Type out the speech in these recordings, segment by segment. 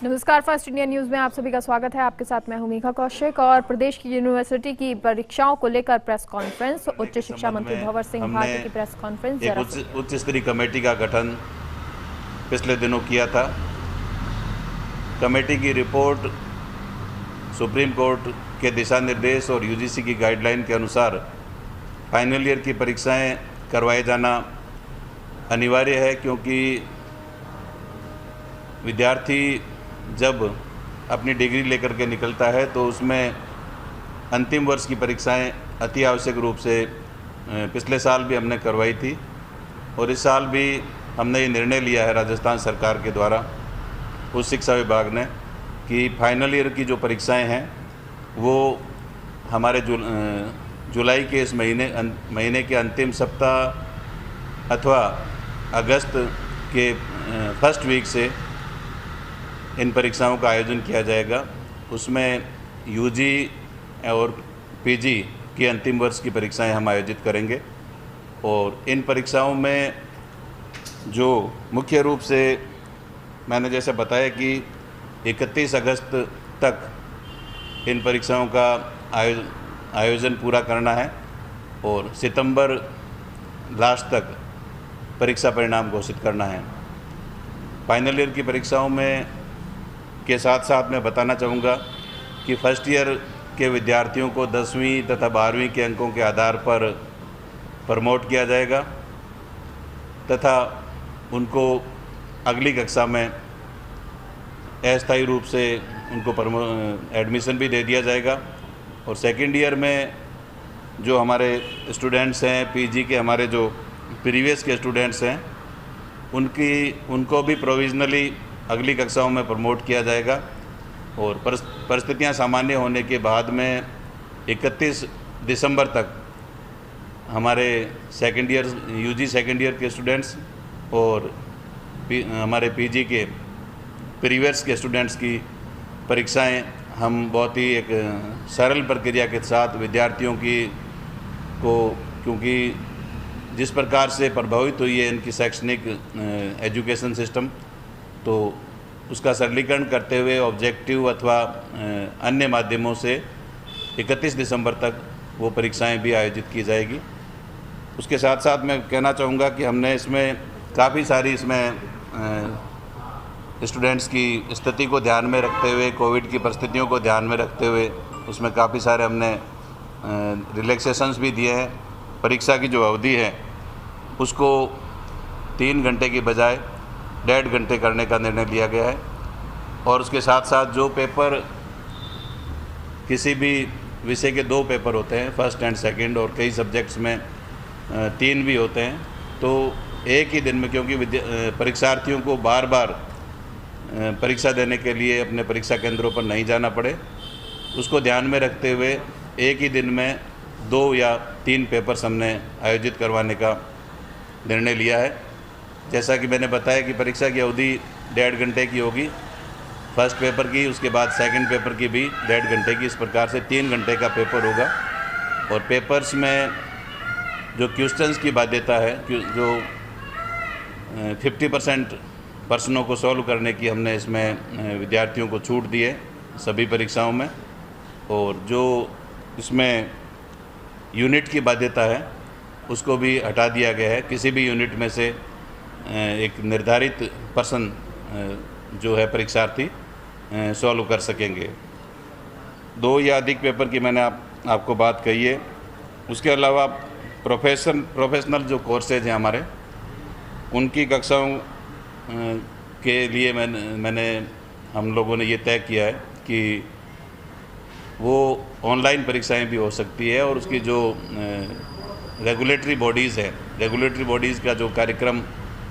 नमस्कार, first India news में आप सभी का स्वागत है। आपके साथ मैं हूं मीघा कौशिक। और प्रदेश की यूनिवर्सिटी की परीक्षाओं को लेकर प्रेस कॉन्फ्रेंस, उच्च शिक्षा मंत्री भंवर सिंह भाटी की प्रेस कॉन्फ्रेंस। एक उच्च स्तरीय कमेटी का गठन पिछले दिनों किया था। कमेटी की रिपोर्ट सुप्रीम कोर्ट के दिशा निर्देश और यूजीसी की गाइडलाइन के अनुसार फाइनल ईयर की परीक्षाएं करवाए जाना अनिवार्य है, क्योंकि विद्यार्थी जब अपनी डिग्री लेकर के निकलता है तो उसमें अंतिम वर्ष की परीक्षाएं अति आवश्यक रूप से पिछले साल भी हमने करवाई थी और इस साल भी हमने ये निर्णय लिया है राजस्थान सरकार के द्वारा उच्च शिक्षा विभाग ने कि फाइनल ईयर की जो परीक्षाएं हैं वो हमारे जुलाई के इस महीने के अंतिम सप्ताह अथवा अगस्त के फर्स्ट वीक से इन परीक्षाओं का आयोजन किया जाएगा। उसमें यूजी और पीजी की अंतिम वर्ष की परीक्षाएं हम आयोजित करेंगे और इन परीक्षाओं में जो मुख्य रूप से मैंने जैसे बताया कि 31 अगस्त तक इन परीक्षाओं का आयोजन पूरा करना है और सितंबर लास्ट तक परीक्षा परिणाम घोषित करना है। फाइनल ईयर की परीक्षाओं में के साथ साथ मैं बताना चाहूँगा कि फर्स्ट ईयर के विद्यार्थियों को 10वीं तथा 12वीं के अंकों के आधार पर प्रमोट किया जाएगा तथा उनको अगली कक्षा में अस्थायी रूप से उनको एडमिशन भी दे दिया जाएगा। और सेकेंड ईयर में जो हमारे स्टूडेंट्स हैं, पीजी के हमारे जो प्रीवियस के स्टूडेंट्स हैं, उनको भी प्रोविजनली अगली कक्षाओं में प्रमोट किया जाएगा और परिस्थितियां सामान्य होने के बाद में 31 दिसंबर तक हमारे second year UG second year के स्टूडेंट्स और हमारे पीजी के प्रीवियस के स्टूडेंट्स की परीक्षाएं हम बहुत ही एक सरल प्रक्रिया के साथ विद्यार्थियों को, क्योंकि जिस प्रकार से प्रभावित हुई है इनकी शैक्षणिक एजुकेशन सिस्टम, तो उसका सरलीकरण करते हुए ऑब्जेक्टिव अथवा अन्य माध्यमों से 31 दिसंबर तक वो परीक्षाएं भी आयोजित की जाएगी। उसके साथ साथ मैं कहना चाहूँगा कि हमने इसमें काफ़ी सारी स्टूडेंट्स की स्थिति को ध्यान में रखते हुए, कोविड की परिस्थितियों को ध्यान में रखते हुए उसमें काफ़ी सारे हमने रिलैक्सेशंस भी दिए हैं। परीक्षा की जो अवधि है उसको 3 घंटे की बजाय 1.5 घंटे करने का निर्णय लिया गया है। और उसके साथ साथ जो पेपर, किसी भी विषय के 2 पेपर होते हैं, फर्स्ट एंड सेकंड, और कई सब्जेक्ट्स में 3 भी होते हैं, तो एक ही दिन में, क्योंकि परीक्षार्थियों को बार बार परीक्षा देने के लिए अपने परीक्षा केंद्रों पर नहीं जाना पड़े, उसको ध्यान में रखते हुए एक ही दिन में 2 या 3 पेपर्स हमने आयोजित करवाने का निर्णय लिया है। जैसा कि मैंने बताया कि परीक्षा की अवधि 1.5 घंटे की होगी फर्स्ट पेपर की, उसके बाद सेकंड पेपर की भी 1.5 घंटे की, इस प्रकार से 3 घंटे का पेपर होगा। और पेपर्स में जो क्वेश्चंस की बाध्यता है, जो 50% प्रश्नों को सॉल्व करने की हमने इसमें विद्यार्थियों को छूट दी है सभी परीक्षाओं में। और जो इसमें यूनिट की बाध्यता है उसको भी हटा दिया गया है। किसी भी यूनिट में से एक निर्धारित पर्सन जो है परीक्षार्थी सॉल्व कर सकेंगे। 2 या अधिक पेपर की मैंने आपको बात कही है। उसके अलावा प्रोफेशनल जो कोर्सेज हैं हमारे, उनकी कक्षाओं के लिए हम लोगों ने ये तय किया है कि वो ऑनलाइन परीक्षाएं भी हो सकती है और उसकी जो रेगुलेटरी बॉडीज़ का जो कार्यक्रम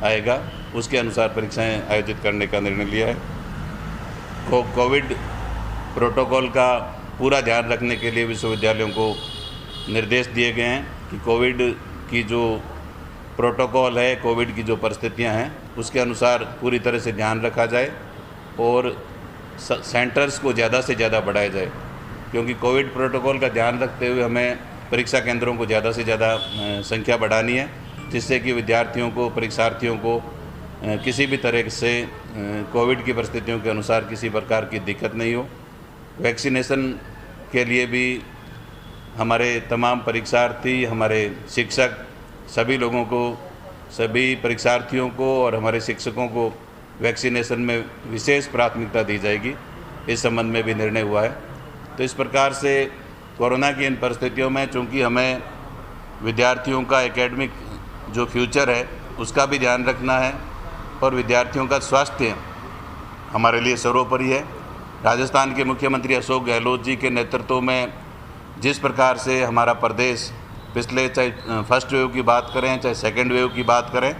आएगा उसके अनुसार परीक्षाएं आयोजित करने का निर्णय लिया है। कोविड प्रोटोकॉल का पूरा ध्यान रखने के लिए विश्वविद्यालयों को निर्देश दिए गए हैं कि कोविड की जो प्रोटोकॉल है, कोविड की जो परिस्थितियां हैं, उसके अनुसार पूरी तरह से ध्यान रखा जाए और सेंटर्स को ज़्यादा से ज़्यादा बढ़ाया जाए, क्योंकि कोविड प्रोटोकॉल का ध्यान रखते हुए हमें परीक्षा केंद्रों को ज़्यादा से ज़्यादा संख्या बढ़ानी है, जिससे कि विद्यार्थियों को, परीक्षार्थियों को किसी भी तरह से कोविड की परिस्थितियों के अनुसार किसी प्रकार की दिक्कत नहीं हो। वैक्सीनेशन के लिए भी हमारे तमाम परीक्षार्थी, हमारे शिक्षक, सभी लोगों को, सभी परीक्षार्थियों को और हमारे शिक्षकों को वैक्सीनेशन में विशेष प्राथमिकता दी जाएगी, इस संबंध में भी निर्णय हुआ है। तो इस प्रकार से कोरोना की इन परिस्थितियों में चूँकि हमें विद्यार्थियों का एकेडमिक जो फ्यूचर है उसका भी ध्यान रखना है और विद्यार्थियों का स्वास्थ्य हमारे लिए सर्वोपरि है। राजस्थान के मुख्यमंत्री अशोक गहलोत जी के नेतृत्व में जिस प्रकार से हमारा प्रदेश पिछले, चाहे फर्स्ट वेव की बात करें चाहे सेकेंड वेव की बात करें,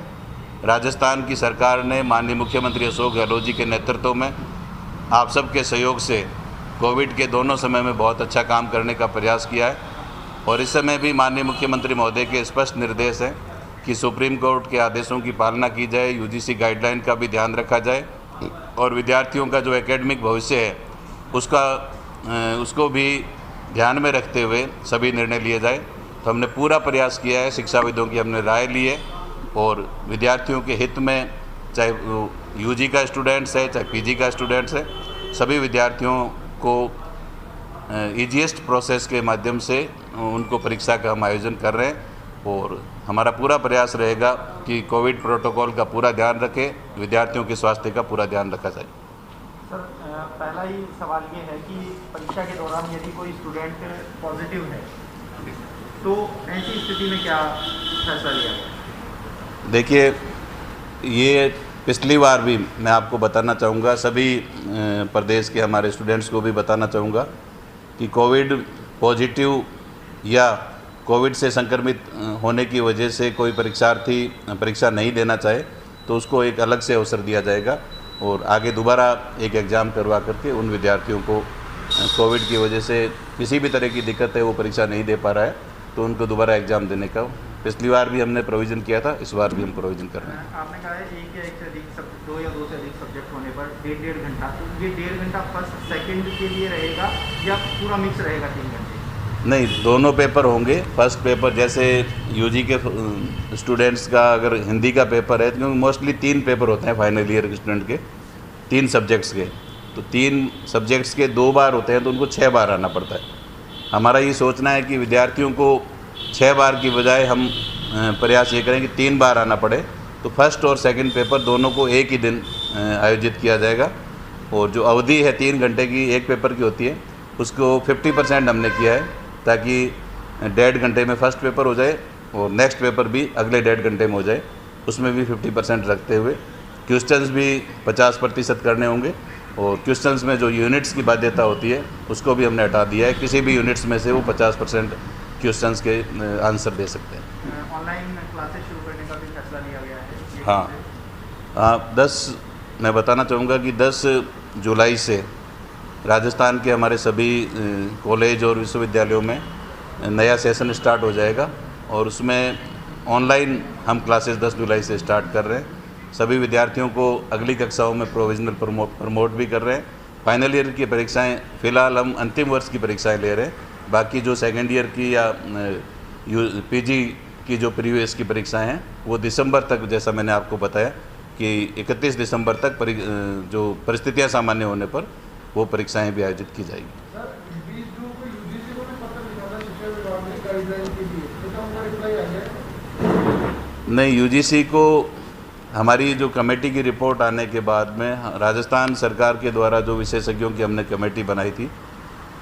राजस्थान की सरकार ने माननीय मुख्यमंत्री अशोक गहलोत जी के नेतृत्व में आप सबके सहयोग से कोविड के दोनों समय में बहुत अच्छा काम करने का प्रयास किया है। और इस समय भी माननीय मुख्यमंत्री महोदय के स्पष्ट निर्देश हैं कि सुप्रीम कोर्ट के आदेशों की पालना की जाए, यूजीसी गाइडलाइन का भी ध्यान रखा जाए और विद्यार्थियों का जो एकेडमिक भविष्य है उसको भी ध्यान में रखते हुए सभी निर्णय लिए जाए। तो हमने पूरा प्रयास किया है, शिक्षाविदों की हमने राय ली है और विद्यार्थियों के हित में, चाहे वो यूजी का स्टूडेंट्स है चाहे पीजी का स्टूडेंट्स है, सभी विद्यार्थियों को ईजीएस्ट प्रोसेस के माध्यम से उनको परीक्षा का हम आयोजन कर रहे हैं और हमारा पूरा प्रयास रहेगा कि कोविड प्रोटोकॉल का पूरा ध्यान रखें, विद्यार्थियों के स्वास्थ्य का पूरा ध्यान रखा जाए। सर, पहला ही सवाल ये है कि परीक्षा के दौरान यदि कोई स्टूडेंट पॉजिटिव है तो ऐसी स्थिति में क्या फैसला लिया गया? देखिए, ये पिछली बार भी मैं आपको बताना चाहूँगा, सभी प्रदेश के हमारे स्टूडेंट्स को भी बताना चाहूँगा कि कोविड पॉजिटिव या कोविड से संक्रमित होने की वजह से कोई परीक्षार्थी परीक्षा नहीं देना चाहे तो उसको एक अलग से अवसर दिया जाएगा और आगे दोबारा एक एग्ज़ाम करवा करके उन विद्यार्थियों को कोविड की वजह से किसी भी तरह की दिक्कत है, वो परीक्षा नहीं दे पा रहा है, तो उनको दोबारा एग्ज़ाम देने का पिछली बार भी हमने प्रोविज़न किया था, इस बार भी हम प्रोविज़न कर रहे हैं। आपने कहा है एक या एक से अधिक सब्जेक्ट, दो या दो से अधिक सब्जेक्ट होने पर 1.5 घंटा, तो ये 1.5 घंटा फर्स्ट सेकंड के लिए रहेगा या पूरा मिक्स रहेगा 3 घंटे? नहीं, दोनों पेपर होंगे। फर्स्ट पेपर जैसे यूजी के स्टूडेंट्स का अगर हिंदी का पेपर है, क्योंकि मोस्टली 3 पेपर होते हैं फाइनल ईयर के स्टूडेंट के, 3 सब्जेक्ट्स के, तो 3 सब्जेक्ट्स के 2 बार होते हैं तो उनको 6 बार आना पड़ता है। हमारा ये सोचना है कि विद्यार्थियों को 6 बार की बजाय हम प्रयास ये करें कि 3 बार आना पड़े, तो फर्स्ट और सेकंड पेपर दोनों को एक ही दिन आयोजित किया जाएगा और जो अवधि है 3 घंटे की एक पेपर की होती है उसको 50% हमने किया है ताकि 1.5 घंटे में फर्स्ट पेपर हो जाए और नेक्स्ट पेपर भी अगले 1.5 घंटे में हो जाए, उसमें भी 50% रखते हुए क्वेश्चंस भी 50% करने होंगे और क्वेश्चंस में जो यूनिट्स की बाध्यता होती है उसको भी हमने हटा दिया है। किसी भी यूनिट्स में से वो 50% क्वेश्चंस के आंसर दे सकते हैं। ऑनलाइन क्लासेस शुरू करने का भी फैसला लिया गया है? हाँ, मैं बताना चाहूँगा कि 10 जुलाई से राजस्थान के हमारे सभी कॉलेज और विश्वविद्यालयों में नया सेशन स्टार्ट हो जाएगा और उसमें ऑनलाइन हम क्लासेस 10 जुलाई से स्टार्ट कर रहे हैं। सभी विद्यार्थियों को अगली कक्षाओं में प्रोविजनल प्रमोट भी कर रहे हैं। फाइनल ईयर की परीक्षाएं फ़िलहाल हम अंतिम वर्ष की परीक्षाएं ले रहे हैं, बाकी जो सेकेंड ईयर की या पीजी की जो प्रीवियस की परीक्षाएं हैं वो दिसंबर तक, जैसा मैंने आपको बताया कि 31 दिसंबर तक जो परिस्थितियां सामान्य होने पर वो परीक्षाएं भी आयोजित की जाएगी। नहीं, यूजीसी को हमारी जो कमेटी की रिपोर्ट आने के बाद में राजस्थान सरकार के द्वारा जो विशेषज्ञों की हमने कमेटी बनाई थी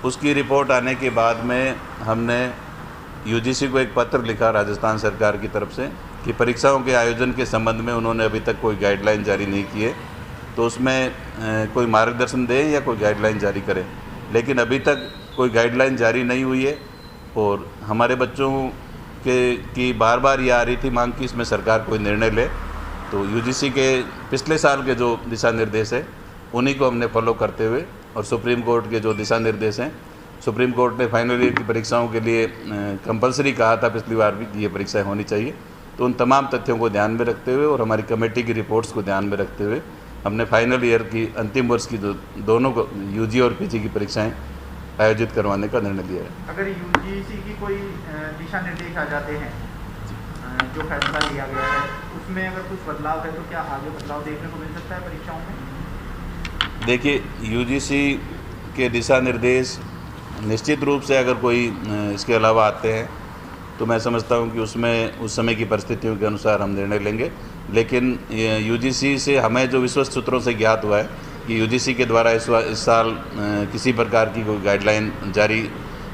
उसकी रिपोर्ट आने के बाद में हमने यूजीसी को एक पत्र लिखा राजस्थान सरकार की तरफ से कि परीक्षाओं के आयोजन के संबंध में उन्होंने अभी तक कोई गाइडलाइन जारी नहीं की है, तो उसमें कोई मार्गदर्शन दें या कोई गाइडलाइन जारी करें। लेकिन अभी तक कोई गाइडलाइन जारी नहीं हुई है और हमारे बच्चों की बार बार ये आ रही थी मांग कि इसमें सरकार कोई निर्णय ले, तो यूजीसी के पिछले साल के जो दिशा निर्देश है उन्हीं को हमने फॉलो करते हुए और सुप्रीम कोर्ट के जो दिशा निर्देश हैं, सुप्रीम कोर्ट ने फाइनल ईयर की परीक्षाओं के लिए कंपलसरी कहा था पिछली बार भी कि ये परीक्षाएं होनी चाहिए, तो उन तमाम तथ्यों को ध्यान में रखते हुए और हमारी कमेटी की रिपोर्ट्स को ध्यान में रखते हुए हमने फाइनल ईयर की अंतिम वर्ष की जो दोनों को यूजी और पीजी की परीक्षाएं आयोजित करवाने का निर्णय लिया है। अगर यूजीसी की कोई दिशा निर्देश आ जाते हैं जो फैसला लिया गया है उसमें अगर कुछ बदलाव है तो क्या आगे बदलाव देखने को मिल सकता है परीक्षाओं में? देखिए, यूजीसी के दिशा निर्देश निश्चित रूप से अगर कोई इसके अलावा आते हैं तो मैं समझता हूं कि उसमें उस समय की परिस्थितियों के अनुसार हम निर्णय लेंगे। लेकिन यूजीसी से हमें जो विश्वस्त सूत्रों से ज्ञात हुआ है कि यूजीसी के द्वारा इस साल किसी प्रकार की कोई गाइडलाइन जारी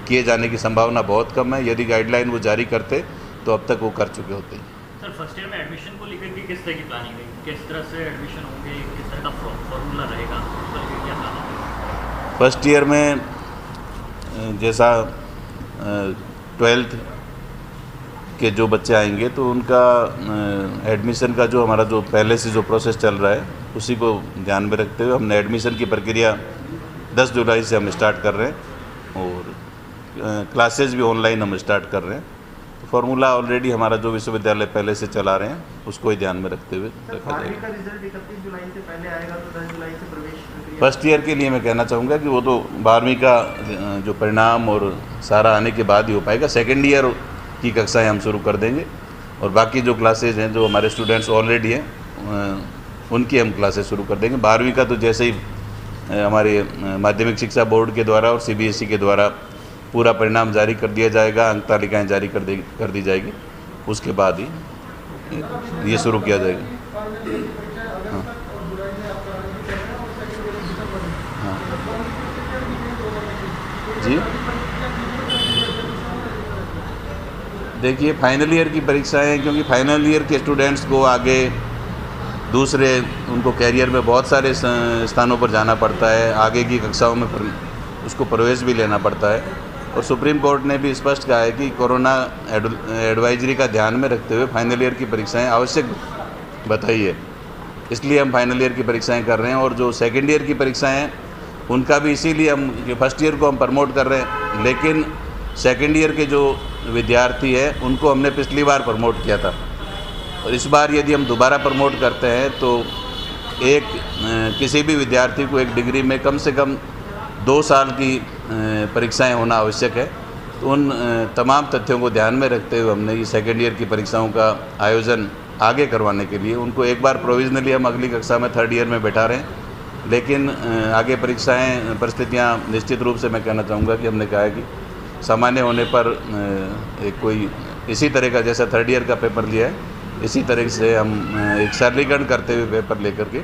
किए जाने की संभावना बहुत कम है। यदि गाइडलाइन वो जारी करते तो अब तक वो कर चुके होते हैं। सर, फर्स्ट ईयर में एडमिशन को लेकर के किस तरह की प्लानिंग है? किस तरह से एडमिशन होंगे, किस तरह का फॉर्मूला रहेगा, उस पर क्या प्लान है? फर्स्ट ईयर में जैसा 12th के जो बच्चे आएंगे तो उनका एडमिशन का जो हमारा जो पहले से जो प्रोसेस चल रहा है उसी को ध्यान में रखते हुए हमने एडमिशन की प्रक्रिया 10 जुलाई से हम स्टार्ट कर रहे हैं और क्लासेस भी ऑनलाइन हम स्टार्ट कर रहे हैं। तो फार्मूला ऑलरेडी हमारा जो विश्वविद्यालय पहले से चला रहे हैं उसको ही ध्यान में रखते हुए रखा जाएगा। का रिजल्ट 31 जुलाई से पहले आएगा तो 10 जुलाई से प्रवेश प्रक्रिया। फर्स्ट ईयर के लिए मैं कहना चाहूँगा कि वो तो 12वीं का जो परिणाम और सारा आने के बाद ही हो पाएगा। सेकेंड ईयर की कक्षाएं हम शुरू कर देंगे और बाकी जो क्लासेज हैं जो हमारे स्टूडेंट्स ऑलरेडी हैं उनकी हम क्लासेस शुरू कर देंगे। 12वीं का तो जैसे ही हमारे माध्यमिक शिक्षा बोर्ड के द्वारा और सीबीएसई के द्वारा पूरा परिणाम जारी कर दिया जाएगा, अंक तालिकाएँ जारी कर दी जाएगी, उसके बाद ही ये शुरू किया जाएगा। हाँ। हाँ। जी देखिए, फाइनल ईयर की परीक्षाएं, क्योंकि फाइनल ईयर के स्टूडेंट्स को आगे दूसरे उनको कैरियर में बहुत सारे स्थानों पर जाना पड़ता है, आगे की कक्षाओं में उसको प्रवेश भी लेना पड़ता है और सुप्रीम कोर्ट ने भी स्पष्ट कहा है कि कोरोना एडवाइजरी का ध्यान में रखते हुए फाइनल ईयर की परीक्षाएं आवश्यक बताई है। इसलिए हम फाइनल ईयर की परीक्षाएं कर रहे हैं और जो सेकेंड ईयर की परीक्षाएं हैं उनका भी इसीलिए हम फर्स्ट ईयर को हम प्रमोट कर रहे हैं, लेकिन सेकेंड ईयर के जो विद्यार्थी हैं उनको हमने पिछली बार प्रमोट किया था और इस बार यदि हम दोबारा प्रमोट करते हैं तो किसी भी विद्यार्थी को एक डिग्री में कम से कम 2 साल की परीक्षाएं होना आवश्यक है। तो उन तमाम तथ्यों को ध्यान में रखते हुए हमने ये सेकेंड ईयर की परीक्षाओं का आयोजन आगे करवाने के लिए उनको एक बार प्रोविजनली हम अगली कक्षा में थर्ड ईयर में बैठा रहे हैं, लेकिन आगे परीक्षाएं परिस्थितियां निश्चित रूप से मैं कहना चाहूँगा कि हमने कहा है कि सामान्य होने पर एक कोई इसी तरह का जैसा थर्ड ईयर का पेपर लिया है इसी तरह से हम एक सरलीकरण करते हुए पेपर लेकर के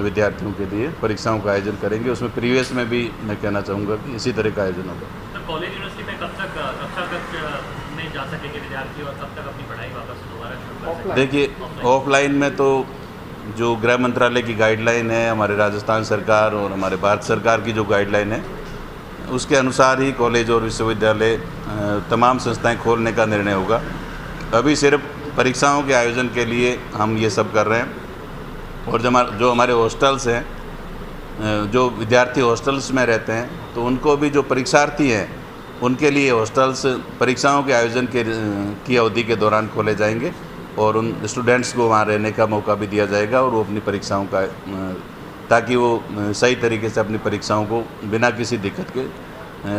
विद्यार्थियों के लिए परीक्षाओं का आयोजन करेंगे। उसमें प्रीवियस में भी मैं कहना चाहूँगा कि इसी तरह का आयोजन होगा। सर, कॉलेज यूनिवर्सिटी में कब तक कक्षा तक में जा सकेंगे विद्यार्थी और कब तक अपनी पढ़ाई वापस दोबारा शुरू कर सकेंगे? देखिए, ऑफलाइन में तो जो गृह मंत्रालय की गाइडलाइन है, हमारे राजस्थान सरकार और हमारे भारत सरकार की जो गाइडलाइन है उसके अनुसार ही कॉलेज और विश्वविद्यालय तमाम संस्थाएं खोलने का निर्णय होगा। अभी सिर्फ परीक्षाओं के आयोजन के लिए हम ये सब कर रहे हैं और जो हमारे हॉस्टल्स हैं, जो विद्यार्थी हॉस्टल्स में रहते हैं तो उनको भी जो परीक्षार्थी हैं उनके लिए हॉस्टल्स परीक्षाओं के आयोजन की अवधि के दौरान खोले जाएंगे और उन स्टूडेंट्स को वहाँ रहने का मौका भी दिया जाएगा और वो अपनी परीक्षाओं का ताकि वो सही तरीके से अपनी परीक्षाओं को बिना किसी दिक्कत के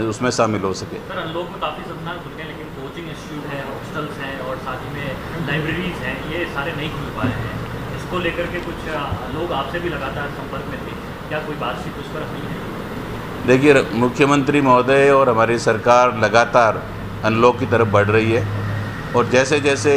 उसमें शामिल हो सके। सर, अनलॉक में काफ़ी संस्थान खुल गए लेकिन कोचिंग इंस्टीट्यूट है, हॉस्टल्स हैं और साथ ही में लाइब्रेरीज हैं, ये सारे नहीं खुल पाए हैं। इसको लेकर के कुछ लोग आपसे भी लगातार संपर्क में थे, क्या कोई बातचीत उस पर हुई है? देखिए, मुख्यमंत्री महोदय और हमारी सरकार लगातार अनलॉक की तरफ बढ़ रही है और जैसे जैसे